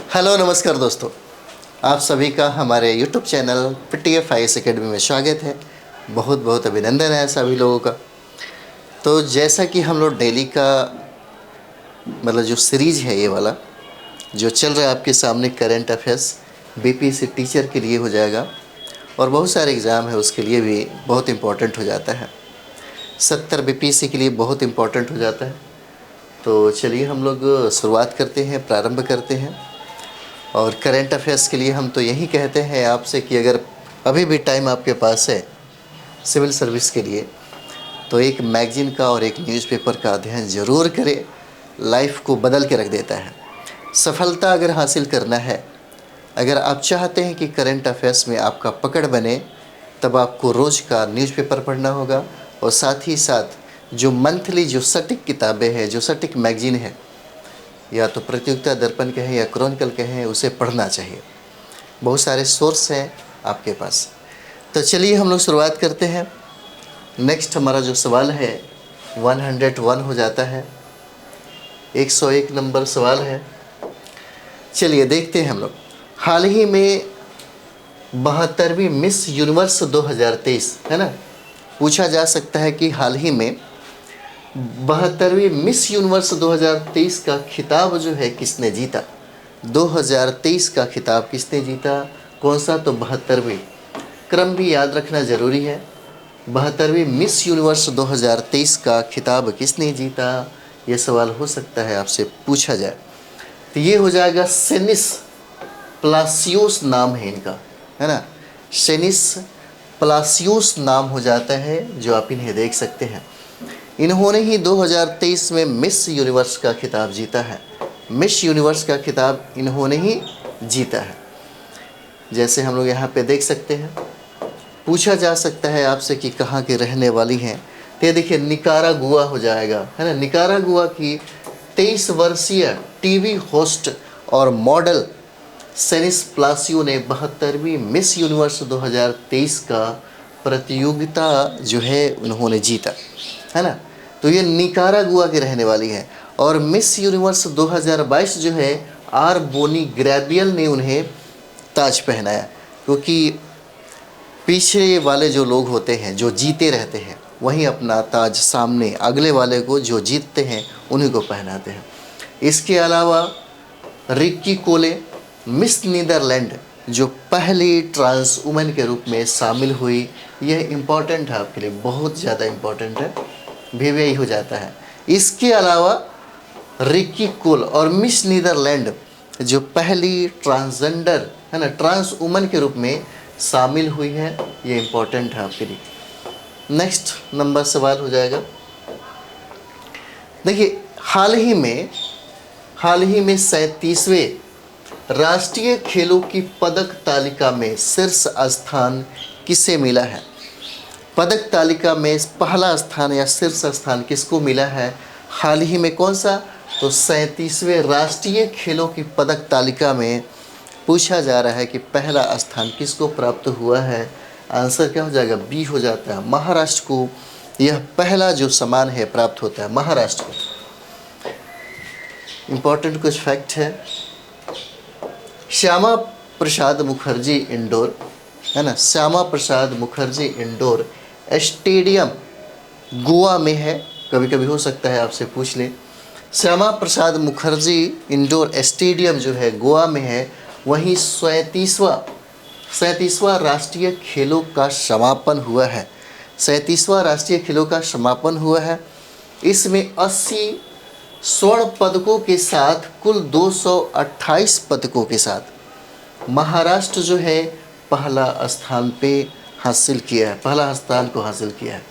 Hello नमस्कार दोस्तों, आप सभी का हमारे YouTube channel PTF IAS academy में स्वागत है। बहुत बहुत अभिनंदन है सभी लोगों का। तो जैसा कि हम लोग डेली का मतलब जो सीरीज़ है ये वाला जो चल रहा है आपके सामने, करंट अफेयर्स BPSC टीचर के लिए हो जाएगा और बहुत सारे एग्ज़ाम है उसके लिए भी बहुत इम्पोर्टेंट हो जाता है। 70 BPSC के लिए बहुत इम्पोर्टेंट हो जाता है। तो चलिए हम लोग शुरुआत करते हैं, प्रारंभ करते हैं। और करंट अफेयर्स के लिए हम तो यही कहते हैं आपसे कि अगर अभी भी टाइम आपके पास है सिविल सर्विस के लिए, तो एक मैगज़ीन का और एक न्यूज़पेपर का अध्ययन ज़रूर करें। लाइफ को बदल के रख देता है। सफलता अगर हासिल करना है, अगर आप चाहते हैं कि करंट अफेयर्स में आपका पकड़ बने, तब आपको रोज़ का न्यूज़पेपर पढ़ना होगा और साथ ही साथ जो मंथली जो सटीक किताबें हैं, जो सटीक मैगज़ीन है, या तो प्रतियोगिता दर्पण कहें या क्रॉनिकल कहें, उसे पढ़ना चाहिए। बहुत सारे सोर्स हैं आपके पास। तो चलिए हम लोग शुरुआत करते हैं। नेक्स्ट हमारा जो सवाल है 101 हो जाता है, 101 नंबर सवाल है। चलिए देखते हैं हम लोग। हाल ही में 72वीं मिस यूनिवर्स 2023 है ना, पूछा जा सकता है कि हाल ही में 72वीं मिस यूनिवर्स 2023 का खिताब जो है किसने जीता। 2023 का खिताब किसने जीता, कौन सा, तो 72वीं। क्रम भी याद रखना ज़रूरी है। 72वीं मिस यूनिवर्स 2023 का खिताब किसने जीता, ये सवाल हो सकता है आपसे पूछा जाए। तो ये हो जाएगा सेनिस प्लासियोस नाम है इनका, है ना। सेनिस प्लासियोस नाम हो जाता है, जो आप इन्हें देख सकते हैं। इन्होंने ही 2023 में मिस यूनिवर्स का खिताब जीता है। मिस यूनिवर्स का खिताब इन्होंने ही जीता है। जैसे हम लोग यहाँ पे देख सकते हैं, पूछा जा सकता है आपसे कि कहाँ के रहने वाली हैं, तो ये देखिए निकारागुआ हो जाएगा, है ना। निकारागुआ की 23 वर्षीय टीवी होस्ट और मॉडल सेनिस प्लासियो ने 72वीं मिस यूनिवर्स 2023 का प्रतियोगिता जो है उन्होंने जीता, है ना। तो ये निकारागुआ की रहने वाली है। और मिस यूनिवर्स 2022 जो है आर बोनी ग्रेबियल ने उन्हें ताज पहनाया, क्योंकि पीछे वाले जो लोग होते हैं जो जीते रहते हैं, वहीं अपना ताज सामने अगले वाले को जो जीतते हैं उन्हीं को पहनाते हैं। इसके अलावा रिक्की कोले मिस नीदरलैंड जो पहली ट्रांस वुमेन के रूप में शामिल हुई, यह इम्पॉर्टेंट है आपके लिए, बहुत ज़्यादा इम्पॉर्टेंट है, भी हो जाता है। इसके अलावा रिक्की कोल और मिस नीदरलैंड जो पहली ट्रांसजेंडर, है ना, ट्रांस वुमन के रूप में शामिल हुई है, ये इम्पोर्टेंट है आपके लिए। नेक्स्ट नंबर सवाल हो जाएगा। देखिए हाल ही में 37वें राष्ट्रीय खेलों की पदक तालिका में शीर्ष स्थान किसे मिला है। पदक तालिका में पहला स्थान या शीर्ष स्थान किसको मिला है हाल ही में, कौन सा, तो 37वें राष्ट्रीय खेलों की पदक तालिका में पूछा जा रहा है कि पहला स्थान किसको प्राप्त हुआ है। आंसर क्या हो जाएगा, बी हो जाता है। महाराष्ट्र को यह पहला जो सम्मान है प्राप्त होता है, महाराष्ट्र को। इम्पोर्टेंट कुछ फैक्ट है। श्यामा प्रसाद मुखर्जी इंडोर, है ना, श्यामा प्रसाद मुखर्जी इंडोर स्टेडियम गोवा में है। कभी कभी हो सकता है आपसे पूछ ले। श्यामा प्रसाद मुखर्जी इंडोर स्टेडियम जो है गोवा में है। वहीं 37वां राष्ट्रीय खेलों का समापन हुआ है। 37वां राष्ट्रीय खेलों का समापन हुआ है। इसमें 80 स्वर्ण पदकों के साथ कुल 228 पदकों के साथ महाराष्ट्र जो है पहला स्थान पे हासिल किया है, पहला स्थान को हासिल किया है।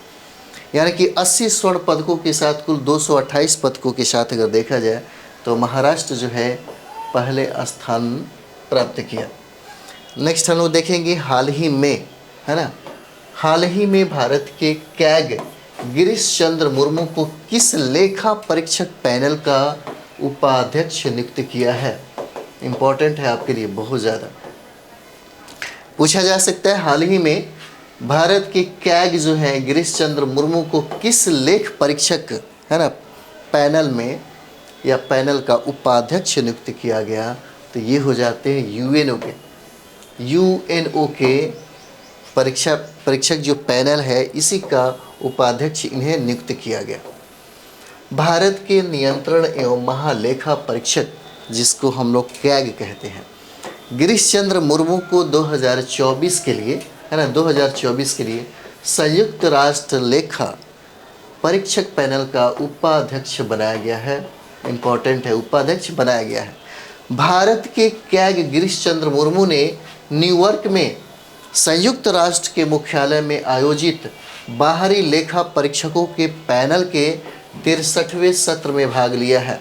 यानी कि 80 स्वर्ण पदकों के साथ कुल 228 पदकों के साथ अगर देखा जाए तो महाराष्ट्र जो है पहले स्थान प्राप्त किया। नेक्स्ट हम लोग देखेंगे हाल ही में, है ना, हाल ही में भारत के कैग गिरीश चंद्र मुर्मू को किस लेखा परीक्षक पैनल का उपाध्यक्ष नियुक्त किया है। इम्पोर्टेंट है आपके लिए, बहुत ज़्यादा पूछा जा सकता है। हाल ही में भारत के कैग जो है गिरीश चंद्र मुर्मू को किस लेख परीक्षक, है ना, पैनल में या पैनल का उपाध्यक्ष नियुक्त किया गया, तो तो ये हो जाते हैं यूएनओ के परीक्षक जो पैनल है, इसी का उपाध्यक्ष इन्हें नियुक्त किया गया। भारत के नियंत्रण एवं महालेखा परीक्षक, जिसको हम लोग कैग कहते हैं, गिरीश चंद्र मुर्मू को 2024 के लिए, है ना, 2024 के लिए संयुक्त राष्ट्र लेखा परीक्षक पैनल का उपाध्यक्ष बनाया गया है। इम्पॉर्टेंट है, उपाध्यक्ष बनाया गया है। भारत के कैग गिरीश चंद्र मुर्मू ने न्यूयॉर्क में संयुक्त राष्ट्र के मुख्यालय में आयोजित बाहरी लेखा परीक्षकों के पैनल के 63वें सत्र में भाग लिया है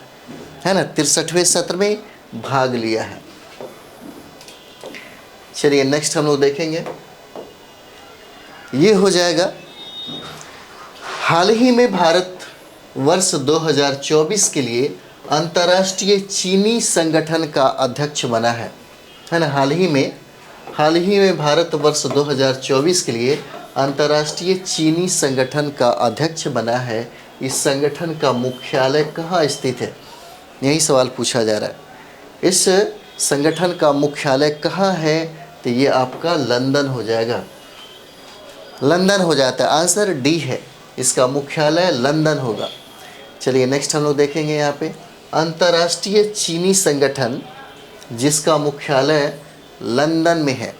ना, 63वें सत्र में भाग लिया है। चलिए नेक्स्ट हम लोग देखेंगे, ये हो जाएगा। हाल ही में भारत वर्ष 2024 के लिए अंतर्राष्ट्रीय चीनी संगठन का अध्यक्ष बना है ना। हाल ही में भारत वर्ष 2024 के लिए अंतर्राष्ट्रीय चीनी संगठन का अध्यक्ष बना है। इस संगठन का मुख्यालय कहाँ स्थित है, यही सवाल पूछा जा रहा है। इस संगठन का मुख्यालय कहाँ है, तो ये आपका लंदन हो जाएगा, लंदन हो जाता है। आंसर डी है, इसका मुख्यालय लंदन होगा। चलिए नेक्स्ट हम लोग देखेंगे यहाँ पे, अंतर्राष्ट्रीय चीनी संगठन जिसका मुख्यालय लंदन में है।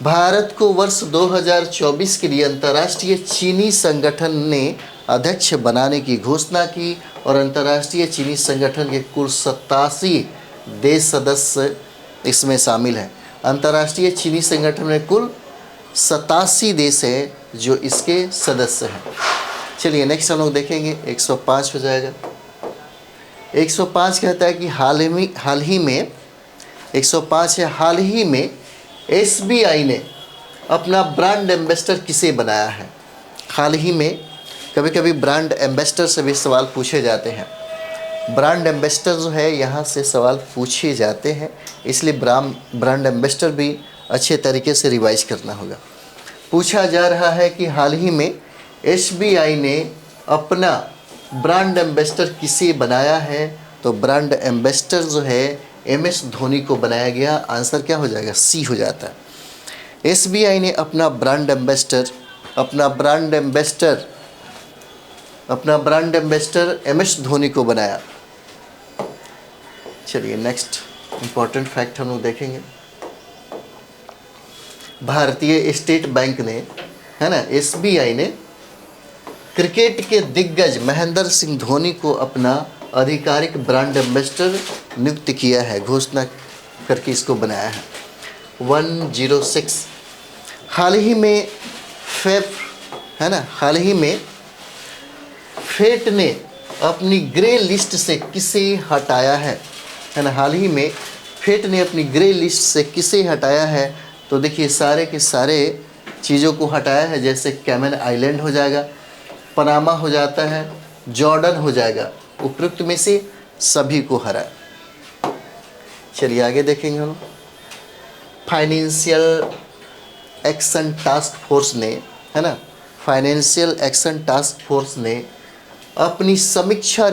भारत को वर्ष 2024 के लिए अंतर्राष्ट्रीय चीनी संगठन ने अध्यक्ष बनाने की घोषणा की और अंतर्राष्ट्रीय चीनी संगठन के कुल 87 देश सदस्य इसमें शामिल हैं। अंतर्राष्ट्रीय चीनी संगठन में कुल 87 देश हैं जो इसके सदस्य हैं। चलिए नेक्स्ट हम लोग देखेंगे, 105 हो जाएगा। 105 कहता है कि हाल ही में 105 है, हाल ही में एसबीआई ने अपना ब्रांड एम्बेसडर किसे बनाया है। हाल ही में, कभी कभी ब्रांड एम्बेसडर से भी सवाल पूछे जाते हैं। ब्रांड एम्बेसडर जो है यहाँ से सवाल पूछे जाते हैं, इसलिए ब्रांड एम्बेसडर भी अच्छे तरीके से रिवाइज करना होगा। पूछा जा रहा है कि हाल ही में एसबीआई ने अपना ब्रांड एम्बेसडर किसे बनाया है, तो ब्रांड एम्बेसडर जो है एमएस धोनी को बनाया गया। आंसर क्या हो जाएगा, सी हो जाता है। एसबीआई ने अपना ब्रांड एम्बेसडर एमएस धोनी को बनाया। चलिए नेक्स्ट इंपॉर्टेंट फैक्ट हम लोग देखेंगे। भारतीय स्टेट बैंक ने, है ना, एसबीआई ने क्रिकेट के दिग्गज महेंद्र सिंह धोनी को अपना आधिकारिक ब्रांड एम्बेसडर नियुक्त किया है, घोषणा करके इसको बनाया है। 106 हाल ही में फेट ने अपनी ग्रे लिस्ट से किसे हटाया है ना। हाल ही में फेट ने अपनी ग्रे लिस्ट से किसे हटाया है, तो देखिए सारे के सारे चीज़ों को हटाया है। जैसे कैमन आइलैंड हो जाएगा, पनामा हो जाता है, जॉर्डन हो जाएगा, उपयुक्त में से सभी को हरा। चलिए आगे देखेंगे हम। फाइनेंशियल एक्शन टास्क फोर्स ने, है ना, फाइनेंशियल एक्शन टास्क फोर्स ने अपनी समीक्षा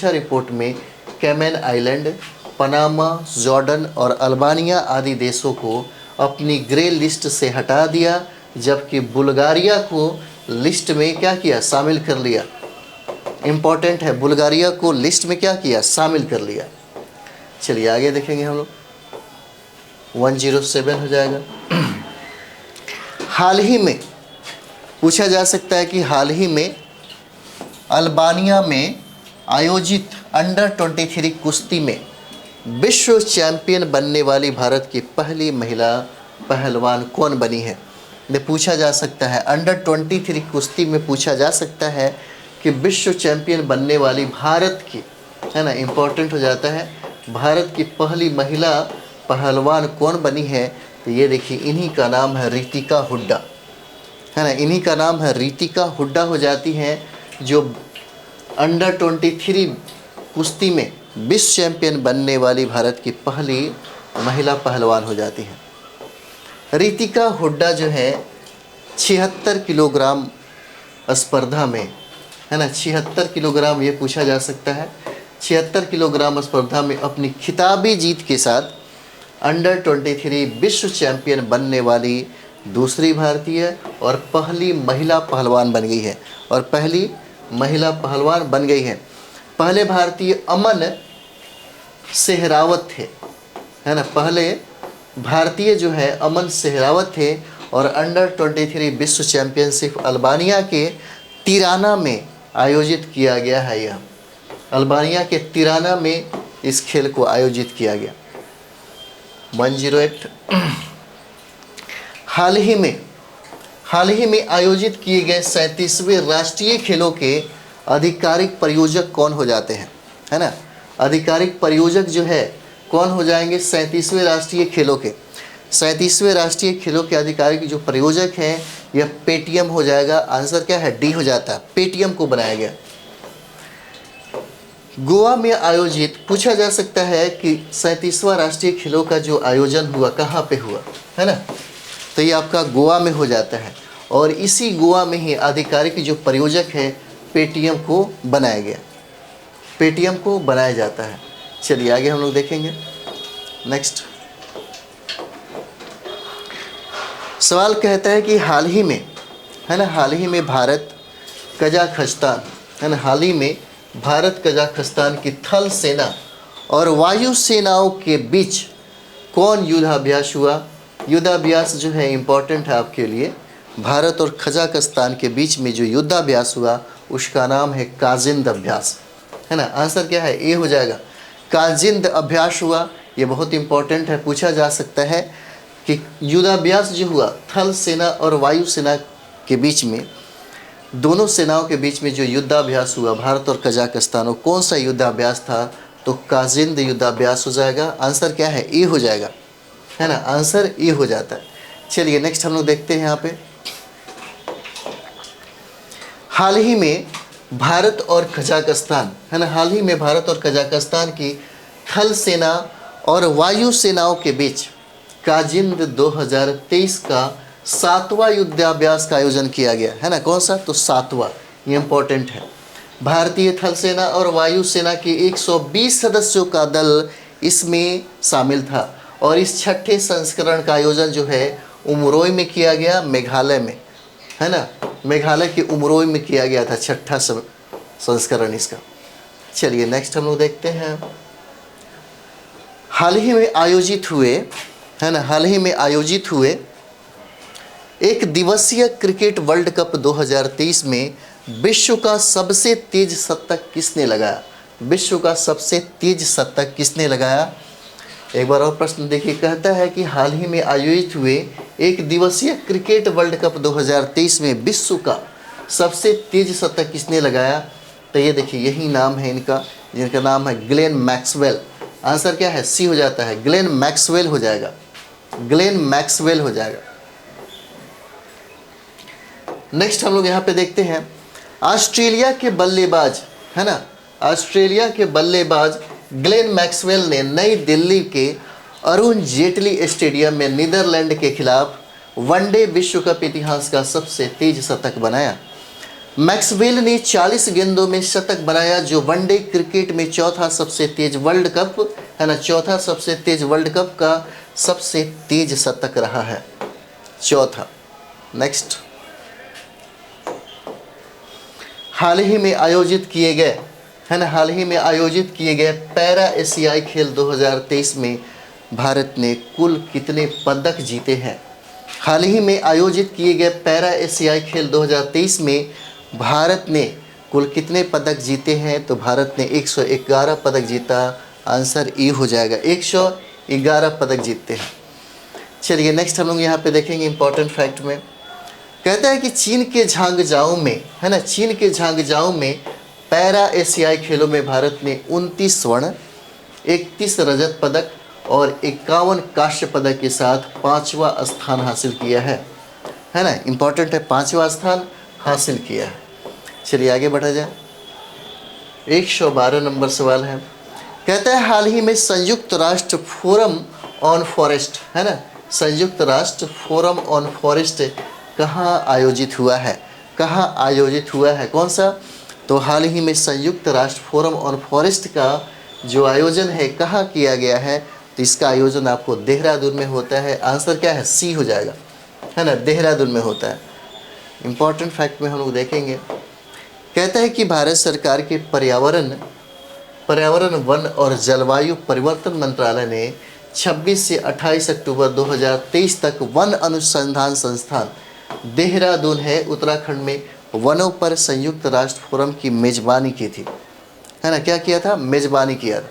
रिपोर्ट में कैमन आइलैंड, पनामा, जॉर्डन और अल्बानिया आदि देशों को अपनी ग्रे लिस्ट से हटा दिया, जबकि बुल्गारिया को लिस्ट में क्या किया, शामिल कर लिया। इम्पॉर्टेंट है, बुल्गारिया को लिस्ट में क्या किया, शामिल कर लिया। चलिए आगे देखेंगे हम लोग। 107 हो जाएगा। हाल ही में पूछा जा सकता है कि हाल ही में अल्बानिया में आयोजित अंडर 23 कुश्ती में विश्व चैंपियन बनने वाली भारत की पहली महिला पहलवान कौन बनी है। पूछा जा सकता है अंडर 23 कुश्ती में पूछा जा सकता है कि विश्व चैंपियन बनने वाली भारत की, है ना, इम्पोर्टेंट हो जाता है, भारत की पहली महिला पहलवान कौन बनी है। तो ये देखिए, इन्हीं का नाम है रितिका हुड्डा, है ना, इन्हीं का नाम है रितिका हुड्डा हो जाती हैं, जो अंडर 23 कुश्ती में विश्व चैंपियन बनने वाली भारत की पहली महिला पहलवान हो जाती हैं। रितिका हुड्डा जो है 76 किलोग्राम स्पर्धा में, है ना, 76 किलोग्राम, ये पूछा जा सकता है 76 किलोग्राम स्पर्धा में अपनी खिताबी जीत के साथ अंडर 23 विश्व चैंपियन बनने वाली दूसरी भारतीय और पहली महिला पहलवान बन गई है। और पहली महिला पहलवान बन गई है। पहले भारतीय अमन सेहरावत थे, है ना। पहले भारतीय जो है अमन सेहरावत थे। और अंडर 23 विश्व चैंपियनशिप अल्बानिया के तिराना में आयोजित किया गया है। यह अल्बानिया के तिराना में इस खेल को आयोजित किया गया। 108 हाल ही में आयोजित किए गए 37वें राष्ट्रीय खेलों के आधिकारिक प्रायोजक कौन हो जाते हैं, है ना। आधिकारिक प्रायोजक जो है कौन हो जाएंगे 37वें राष्ट्रीय खेलों के। 37वें राष्ट्रीय खेलों के आधिकारिक जो प्रायोजक हैं यह पेटीएम हो जाएगा। आंसर क्या है, डी हो जाता है। पेटीएम को बनाया गया। गोवा में आयोजित पूछा जा सकता है कि 37वां राष्ट्रीय खेलों का जो आयोजन हुआ कहाँ पे हुआ, है ना। तो ये आपका गोवा में हो जाता है। और इसी गोवा में ही आधिकारिक जो प्रायोजक है पेटीएम को बनाया गया। पेटीएम को बनाया जाता है। चलिए आगे हम लोग देखेंगे। नेक्स्ट सवाल कहता है कि हाल ही में, है ना, हाल ही में भारत कजाकिस्तान, है ना, हाल ही में भारत कजाकिस्तान की थल सेना और वायु सेनाओं के बीच कौन युद्धाभ्यास हुआ। युद्धाभ्यास जो है इम्पोर्टेंट है आपके लिए। भारत और कजाकिस्तान के बीच में जो युद्धाभ्यास हुआ उसका नाम है काजिंद अभ्यास, है ना। आंसर क्या है, ए हो जाएगा। काजिंद अभ्यास हुआ। ये बहुत इंपॉर्टेंट है, पूछा जा सकता है कि युद्धाभ्यास जो हुआ थल सेना और वायु सेना के बीच में, दोनों सेनाओं के बीच में जो युद्धाभ्यास हुआ भारत और कजाकिस्तान, कौन सा युद्धाभ्यास था, तो काजिंद युद्धाभ्यास हो जाएगा। आंसर क्या है, ए हो जाएगा, है ना। आंसर ए हो जाता है। चलिए नेक्स्ट हम लोग देखते हैं यहाँ पे। हाल ही में भारत और कजाकिस्तान, है ना, हाल ही में भारत और कजाकिस्तान की थल सेना और वायु सेनाओं के बीच काजिंद 2023 का 7वां युद्धाभ्यास का आयोजन किया गया, है ना। कौन सा, तो 7वां। ये इम्पोर्टेंट है। भारतीय थल सेना और वायु सेना के 120 सदस्यों का दल इसमें शामिल था। और इस छठे संस्करण का आयोजन जो है उमरोई में किया गया, मेघालय में, है ना। मेघालय के उमरोई में किया गया था छठा संस्करण इसका। चलिए नेक्स्ट हम लोग देखते हैं। हाल ही में आयोजित हुए, है ना, हाल ही में आयोजित हुए एक दिवसीय क्रिकेट वर्ल्ड कप 2023 में विश्व का सबसे तेज शतक किसने लगाया। विश्व का सबसे तेज शतक किसने लगाया। एक बार और प्रश्न देखिए, कहता है कि हाल ही में आयोजित हुए एक दिवसीय क्रिकेट वर्ल्ड कप 2023 में विश्व का सबसे तेज शतक किसने लगाया। तो ये देखिए यही नाम है इनका, जिनका नाम है ग्लेन मैक्सवेल। आंसर क्या है, सी हो जाता है। ग्लेन मैक्सवेल हो जाएगा। ग्लेन मैक्सवेल हो जाएगा। नेक्स्ट हम लोग यहाँ पे देखते हैं। ऑस्ट्रेलिया के बल्लेबाज, है ना, ऑस्ट्रेलिया के बल्लेबाज ग्लेन मैक्सवेल ने नई दिल्ली के अरुण जेटली स्टेडियम में नीदरलैंड के खिलाफ वनडे विश्व कप इतिहास का सबसे तेज शतक बनाया। मैक्सवेल ने 40 गेंदों में शतक बनाया, जो वनडे क्रिकेट में चौथा सबसे तेज वर्ल्ड कप, है ना, चौथा सबसे तेज वर्ल्ड कप का सबसे तेज शतक रहा है, चौथा। नेक्स्ट हाल ही में आयोजित किए गए, है ना, हाल ही में आयोजित किए गए पैरा एशियाई खेल 2023 में भारत ने कुल कितने पदक जीते हैं। हाल ही में आयोजित किए गए पैरा एशियाई खेल 2023 में भारत ने कुल कितने पदक जीते हैं। तो भारत ने 111 पदक जीता। आंसर ई हो जाएगा, 111 पदक जीतते हैं। चलिए नेक्स्ट हम लोग यहाँ पे देखेंगे इंपॉर्टेंट फैक्ट में। कहता है कि चीन के झांगजाओ में, है ना, चीन के झांगजाओ में पैरा एशियाई खेलों में भारत ने 29 स्वर्ण, 31 रजत पदक और 51 कांस्य पदक के साथ 5वां स्थान हासिल किया है ना। इंपॉर्टेंट है, 5वां स्थान हासिल किया है। चलिए आगे बढ़ा जाए। 112 नंबर सवाल है। कहता है हाल ही में संयुक्त राष्ट्र फोरम ऑन फॉरेस्ट, है ना, संयुक्त राष्ट्र फोरम ऑन फॉरेस्ट कहाँ आयोजित हुआ है। कहाँ आयोजित हुआ है, कौन सा, तो हाल ही में संयुक्त राष्ट्र फोरम ऑन फॉरेस्ट का जो आयोजन है कहाँ किया गया है, तो इसका आयोजन आपको देहरादून में होता है। आंसर क्या है, सी हो जाएगा, है ना, देहरादून में होता है। इम्पॉर्टेंट फैक्ट में हम लोग देखेंगे, कहता है कि भारत सरकार के पर्यावरण वन और जलवायु परिवर्तन मंत्रालय ने 26 से 28 अक्टूबर 2023 तक वन अनुसंधान संस्थान देहरादून है उत्तराखंड में वनों पर संयुक्त राष्ट्र फोरम की मेजबानी की थी, है ना, क्या किया था, मेजबानी किया था।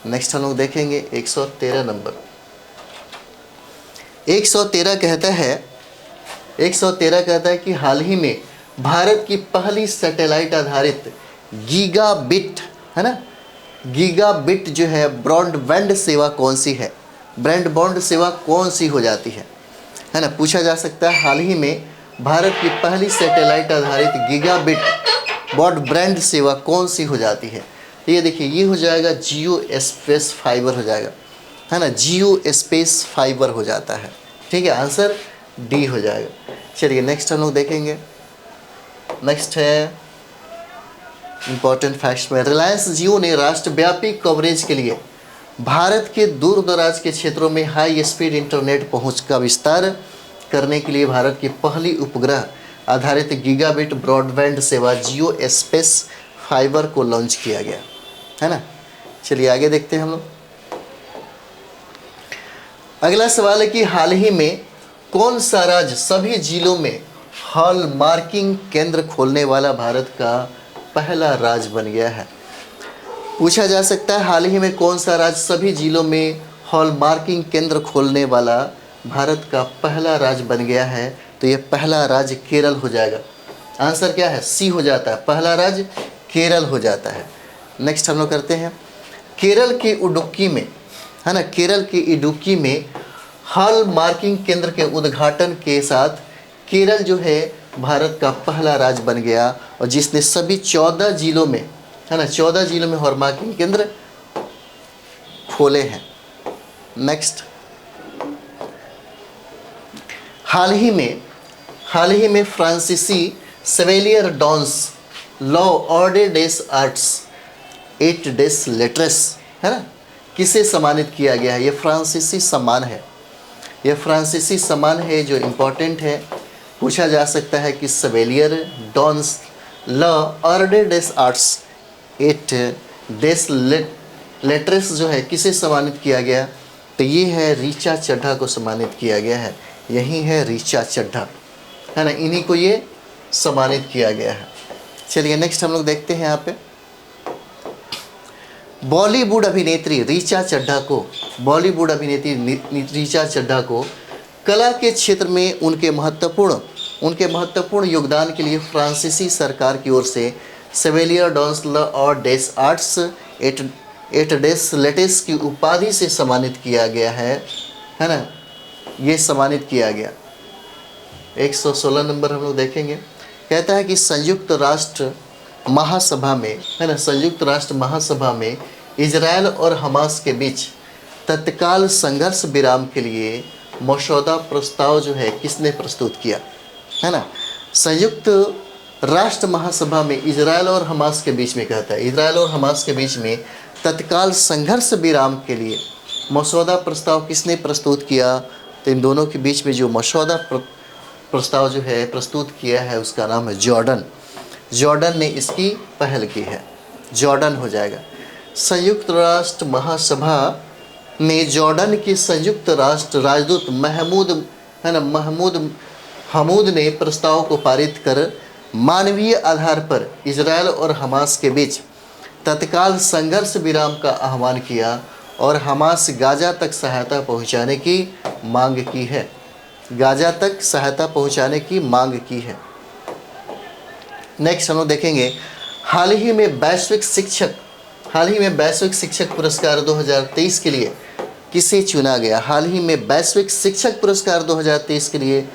नेक्स्ट हम लोग देखेंगे 113 नंबर। 113 कहता है कि हाल ही में भारत की पहली सैटेलाइट आधारित गीगाबिट, है ना, गीगाबिट जो है ब्रॉडबैंड सेवा कौन सी है, ब्रॉडबैंड सेवा कौन सी हो जाती है ना, पूछा जा सकता है। हाल ही में भारत की पहली सैटेलाइट आधारित गीगाबिट ब्रॉडबैंड सेवा कौन सी हो जाती है, तो ये देखिए, ये हो जाएगा जियो स्पेस फाइबर हो जाएगा, है ना, जियो स्पेस फाइबर हो जाता है। ठीक है, आंसर डी हो जाएगा। चलिए नेक्स्ट हम लोग देखेंगे। नेक्स्ट है इंपॉर्टेंट फैक्ट्स में, रिलायंस जियो ने राष्ट्रव्यापी कवरेज के लिए भारत के दूर दराज के क्षेत्रों में हाई स्पीड इंटरनेट पहुंच का विस्तार करने के लिए भारत की पहली उपग्रह आधारित गीगाबिट ब्रॉडबैंड सेवा जियो स्पेस फाइबर को लॉन्च किया गया, है ना। चलिए आगे देखते हैं हम लोग। अगला सवाल है कि हाल ही में कौन सा राज्य सभी जिलों में हॉल मार्किंग केंद्र खोलने वाला भारत का पहला राज्य बन गया है। पूछा जा सकता है हाल ही में कौन सा राज्य सभी जिलों में हॉल मार्किंग केंद्र खोलने वाला भारत का पहला राज्य बन गया है, तो ये पहला राज्य केरल हो जाएगा। आंसर क्या है, सी हो जाता है, पहला राज्य केरल हो जाता है। नेक्स्ट हम लोग करते हैं, केरल के इडुक्की में, है ना, केरल के इडुक्की में हॉल मार्किंग केंद्र के उद्घाटन के साथ केरल जो है भारत का पहला राज्य बन गया, और जिसने सभी 14 जिलों में, है ना, 14 जिलों में हॉल मार्किंग केंद्र खोले हैं। नेक्स्ट, हाल ही में फ्रांसीसी सेवेलियर डॉन्स लॉ ऑर्डे डेस आर्ट्स 8 डेस लेट्रेस, है ना, किसे सम्मानित किया गया है। ये फ्रांसीसी सम्मान है, यह फ्रांसीसी सम्मान है जो इम्पोर्टेंट है। पूछा जा सकता है कि सेवेलियर डॉन्स लॉ ऑर्डे डेस आर्ट्स 8 डेस लेट्रेस जो है किसे सम्मानित किया गया, तो ये है ऋचा चड्ढा को सम्मानित किया गया है। यही है ऋचा चड्ढा, है ना, इन्हीं को ये सम्मानित किया गया है। चलिए नेक्स्ट हम लोग देखते हैं यहाँ पे, बॉलीवुड अभिनेत्री ऋचा चड्ढा को कला के क्षेत्र में उनके महत्वपूर्ण योगदान के लिए फ्रांसीसी सरकार की ओर से सेवेलियर डॉन्स लॉ और डेस आर्ट्स 8 डेस लेटेस की उपाधि से सम्मानित किया गया है ना, ये सम्मानित किया गया। 116 नंबर हम लोग देखेंगे, कहता है कि संयुक्त राष्ट्र महासभा में, है ना, संयुक्त राष्ट्र महासभा में इजराइल और हमास के बीच तत्काल संघर्ष विराम के लिए मसौदा प्रस्ताव जो है किसने प्रस्तुत किया, है ना। संयुक्त राष्ट्र महासभा में इजराइल और हमास के बीच में, कहता है इजराइल और हमास के बीच में तत्काल संघर्ष विराम के लिए मसौदा प्रस्ताव किसने प्रस्तुत किया, तो इन दोनों के बीच में जो मसौदा प्रस्ताव जो है प्रस्तुत किया है उसका नाम है जॉर्डन ने इसकी पहल की है, जॉर्डन हो जाएगा। संयुक्त राष्ट्र महासभा में जॉर्डन के संयुक्त राष्ट्र राजदूत महमूद ने प्रस्ताव को पारित कर मानवीय आधार पर इजराइल और हमास के बीच तत्काल संघर्ष विराम का आह्वान किया और हमास गाजा तक सहायता पहुंचाने की मांग की है, गाजा तक सहायता पहुंचाने की मांग की है। नेक्स्ट हम लोग देखेंगे, हाल ही में वैश्विक शिक्षक पुरस्कार 2023 के लिए किसे चुना गया। हाल ही में वैश्विक शिक्षक पुरस्कार 2023 के लिए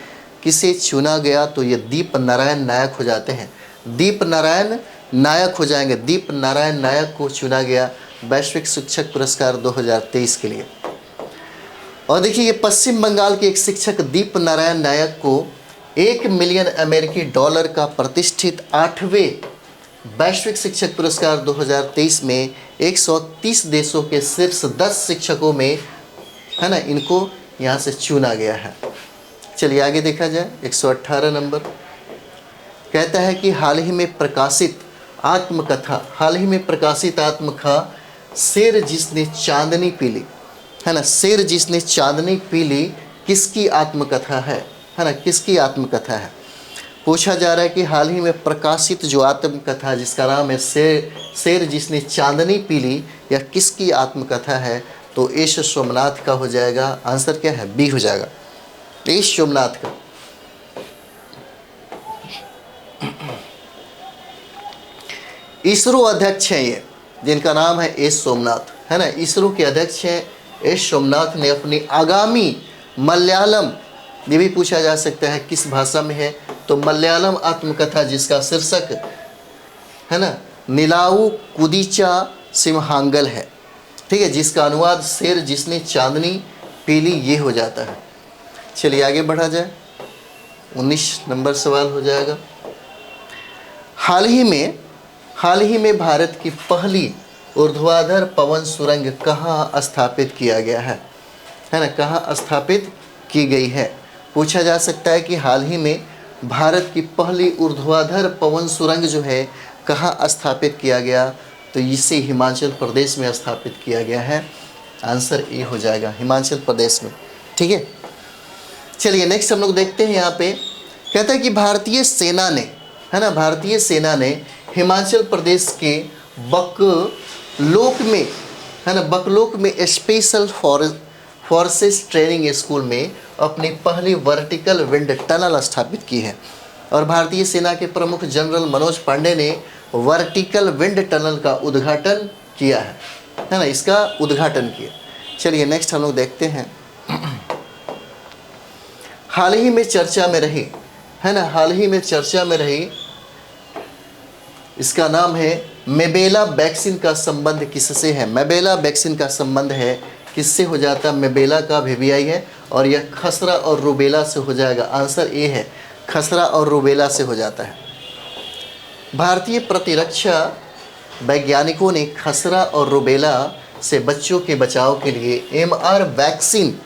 किसे चुना गया, तो ये दीप नारायण नायक हो जाते हैं, दीप नारायण नायक हो जाएंगे। दीप नारायण नायक को चुना गया वैश्विक शिक्षक पुरस्कार 2023 के लिए। और देखिए, ये पश्चिम बंगाल के एक शिक्षक दीप नारायण नायक को $1 मिलियन अमेरिकी का प्रतिष्ठित 8वें वैश्विक शिक्षक पुरस्कार 2023 में 130 देशों के शीर्ष 10 शिक्षकों में, है ना, इनको यहाँ से चुना गया है। चलिए आगे देखा जाए। 118 नंबर कहता है कि हाल ही में प्रकाशित आत्मकथा शेर जिसने चांदनी पीली, है ना, शेर जिसने चांदनी पीली किसकी आत्मकथा है ना, किसकी आत्मकथा है। पूछा जा रहा है कि हाल ही में प्रकाशित जो आत्मकथा जिसका नाम है शेर जिसने चांदनी पीली, या किसकी आत्मकथा है, तो एस सोमनाथ का हो जाएगा। आंसर क्या है, बी हो जाएगा, एस सोमनाथ का। इसरो अध्यक्ष हैं ये, जिनका नाम है एस सोमनाथ, है ना, इसरो के अध्यक्ष हैं एस सोमनाथ ने अपनी आगामी मलयालम, ये भी पूछा जा सकता है किस भाषा में है, तो मलयालम आत्मकथा जिसका शीर्षक, है ना, नीलावु कुदीचा सिंहांगल है, ठीक है, जिसका अनुवाद शेर जिसने चांदनी पीली ये हो जाता है। चलिए आगे बढ़ा जाए। 19 नंबर सवाल हो जाएगा। हाल ही में भारत की पहली ऊर्ध्वाधर पवन सुरंग कहाँ स्थापित किया गया है ना, कहाँ स्थापित की गई है। पूछा जा सकता है कि हाल ही में भारत की पहली ऊर्ध्वाधर पवन सुरंग जो है कहाँ स्थापित किया गया, तो इसे हिमाचल प्रदेश में स्थापित किया गया है। आंसर ए हो जाएगा, हिमाचल प्रदेश में, ठीक है। चलिए नेक्स्ट हम लोग देखते हैं। यहाँ पे कहता है कि भारतीय सेना ने, है ना, भारतीय सेना ने हिमाचल प्रदेश के बकलोक में, है ना, बकलोक में स्पेशल फोर्सेस ट्रेनिंग स्कूल में अपनी पहली वर्टिकल विंड टनल स्थापित की है। और भारतीय सेना के प्रमुख जनरल मनोज पांडे ने वर्टिकल विंड टनल का उद्घाटन किया है ना, इसका उद्घाटन किया। चलिए नेक्स्ट हम लोग देखते हैं। हाल ही में चर्चा में रही, है ना, हाल ही में चर्चा में रही, इसका नाम है मेबेला वैक्सीन का संबंध किससे है। मेबेला वैक्सीन का संबंध है किससे हो जाता है, मेबेला का VVI है, और यह खसरा और रूबेला से हो जाएगा। आंसर ए है, खसरा और रूबेला से हो जाता है। भारतीय प्रतिरक्षा वैज्ञानिकों ने खसरा और रूबेला से बच्चों के बचाव के लिए MR वैक्सीन,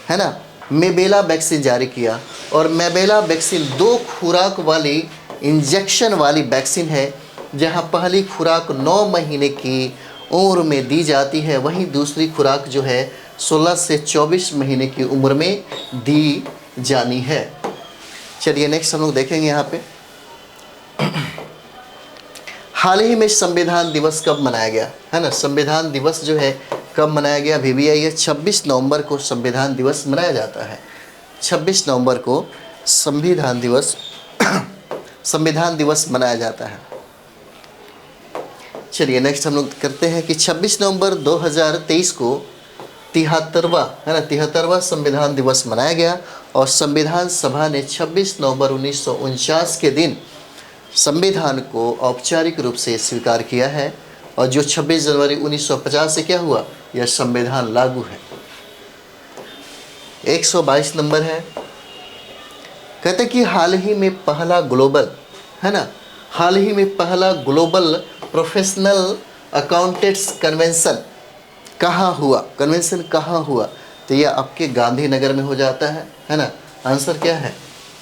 है ना, मेबेला वैक्सीन जारी किया। और मेबेला वैक्सीन 2 खुराक वाली इंजेक्शन वाली वैक्सीन है, जहां पहली खुराक 9 महीने की उम्र में दी जाती है, वहीं दूसरी खुराक जो है 16 से 24 महीने की उम्र में दी जानी है। चलिए नेक्स्ट हम लोग देखेंगे। यहाँ पे हाल ही में संविधान दिवस कब मनाया गया, है ना, संविधान दिवस जो है कब मनाया गया, VVI है 26 नवंबर को संविधान दिवस मनाया जाता है। 26 नवंबर को संविधान दिवस मनाया जाता है। चलिए नेक्स्ट हम लोग करते हैं कि 26 नवंबर 2023 को 73वां, है ना, 73वां संविधान दिवस मनाया गया। और संविधान सभा ने 26 नवंबर 1949 के दिन संविधान को औपचारिक रूप से स्वीकार किया है। और जो 26 जनवरी 1950 से क्या हुआ, यह संविधान लागू है। 122 नंबर है, कहते कि हाल ही में पहला ग्लोबल, है ना, हाल ही में पहला ग्लोबल प्रोफेशनल अकाउंटेंट्स कन्वेंशन कहाँ हुआ, कन्वेंशन कहाँ हुआ, तो यह आपके गांधीनगर में हो जाता है ना। आंसर क्या है,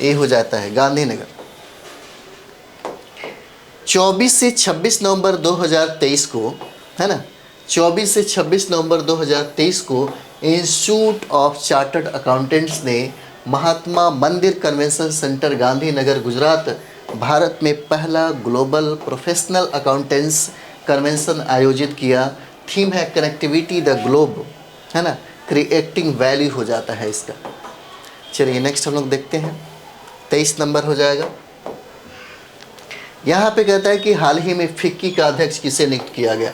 ए हो जाता है, गांधीनगर। 24 से 26 नवंबर 2023 को, है ना, 24 से 26 नवंबर 2023 को इंस्टीट्यूट ऑफ चार्टर्ड अकाउंटेंट्स ने महात्मा मंदिर कन्वेंशन सेंटर गांधीनगर गुजरात भारत में पहला ग्लोबल प्रोफेशनल अकाउंटेंट्स कन्वेंशन आयोजित किया। थीम है कनेक्टिविटी द ग्लोब, है ना, क्रिएटिंग वैल्यू हो जाता है इसका। चलिए नेक्स्ट हम लोग देखते हैं। 23 नंबर हो जाएगा। यहाँ पे कहता है कि हाल ही में फिक्की का अध्यक्ष किसे नियुक्त किया गया,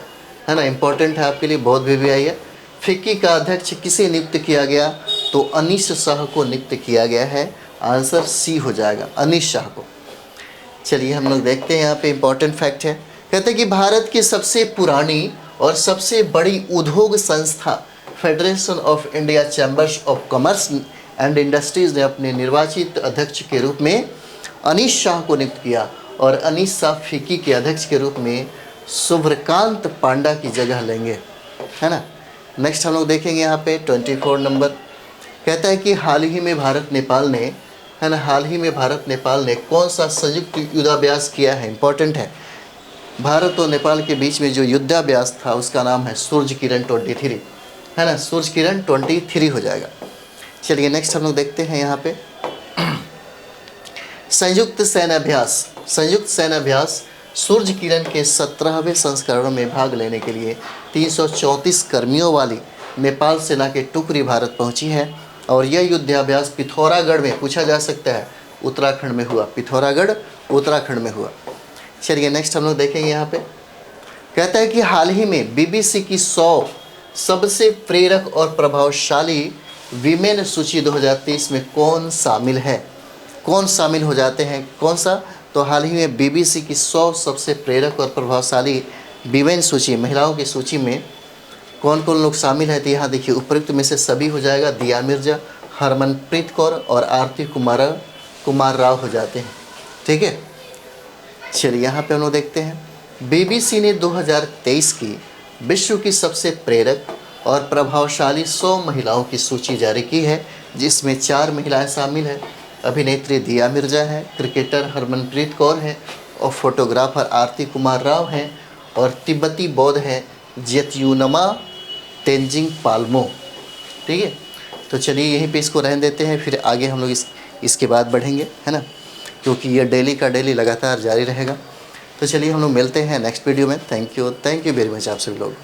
है ना, इंपॉर्टेंट है आपके लिए, बहुत VVI है। फिक्की का अध्यक्ष किसे नियुक्त किया गया, तो अनीश शाह को नियुक्त किया गया है। आंसर सी हो जाएगा, अनीश शाह को। चलिए हम लोग देखते हैं, यहाँ पे इंपॉर्टेंट फैक्ट है। कहते हैं कि भारत की सबसे पुरानी और सबसे बड़ी उद्योग संस्था federation of India chambers of commerce and industries ने अपने निर्वाचित अध्यक्ष के रूप में अनीश शाह को नियुक्त किया। और अनीसा फिकी के अध्यक्ष के रूप में शुभ्रकांत पांडा की जगह लेंगे, है ना। नेक्स्ट हम लोग देखेंगे यहाँ पे 24 नंबर, कहता है कि हाल ही में भारत नेपाल ने, है ना, हाल ही में भारत नेपाल ने कौन सा संयुक्त युद्धाभ्यास किया है, इंपॉर्टेंट है। भारत और नेपाल के बीच में जो युद्धाभ्यास था उसका नाम है सूर्य किरण 23, है ना, सूर्य किरण 23 हो जाएगा। चलिए नेक्स्ट हम लोग देखते हैं यहाँ पे संयुक्त सैन्याभ्यास। संयुक्त सैन्याभ्यास सूर्य किरण के 17वें संस्करण में भाग लेने के लिए 334 कर्मियों वाली नेपाल सेना की टुकड़ी भारत पहुंची है और यह युद्धाभ्यास पिथौरागढ़ में, पूछा जा सकता है, उत्तराखंड में हुआ। पिथौरागढ़ उत्तराखंड में हुआ। चलिए नेक्स्ट हम लोग देखेंगे यहाँ पे, कहता है कि हाल ही में बीबीसी की 100 सबसे प्रेरक और प्रभावशाली वीमेन सूची 2023 में कौन शामिल है, कौन शामिल हो जाते हैं, कौन सा। तो हाल ही में बीबीसी की 100 सबसे प्रेरक और प्रभावशाली वीमेन सूची, महिलाओं की सूची में कौन कौन लोग शामिल हैं। तो यहाँ देखिए उपयुक्त में से सभी हो जाएगा, दिया मिर्जा, हरमनप्रीत कौर और आरती कुमार राव हो जाते हैं, ठीक है। चलिए यहाँ पे हम लोग देखते हैं बीबीसी ने 2023 की विश्व की सबसे प्रेरक और प्रभावशाली 100 महिलाओं की सूची जारी की है, जिसमें 4 महिलाएं शामिल हैं। अभिनेत्री दिया मिर्जा है, क्रिकेटर हरमनप्रीत कौर है और फोटोग्राफर आरती कुमार राव हैं और तिब्बती बौद्ध हैं ज्योतिर्मयी तेंजिंग पाल्मो, ठीक है। तो चलिए यहीं पे इसको रहने देते हैं, फिर आगे हम लोग इसके बाद बढ़ेंगे, है ना, क्योंकि ये डेली का डेली लगातार जारी रहेगा। तो चलिए हम लोग मिलते हैं नेक्स्ट वीडियो में। थैंक यू वेरी मच आप सभी लोग।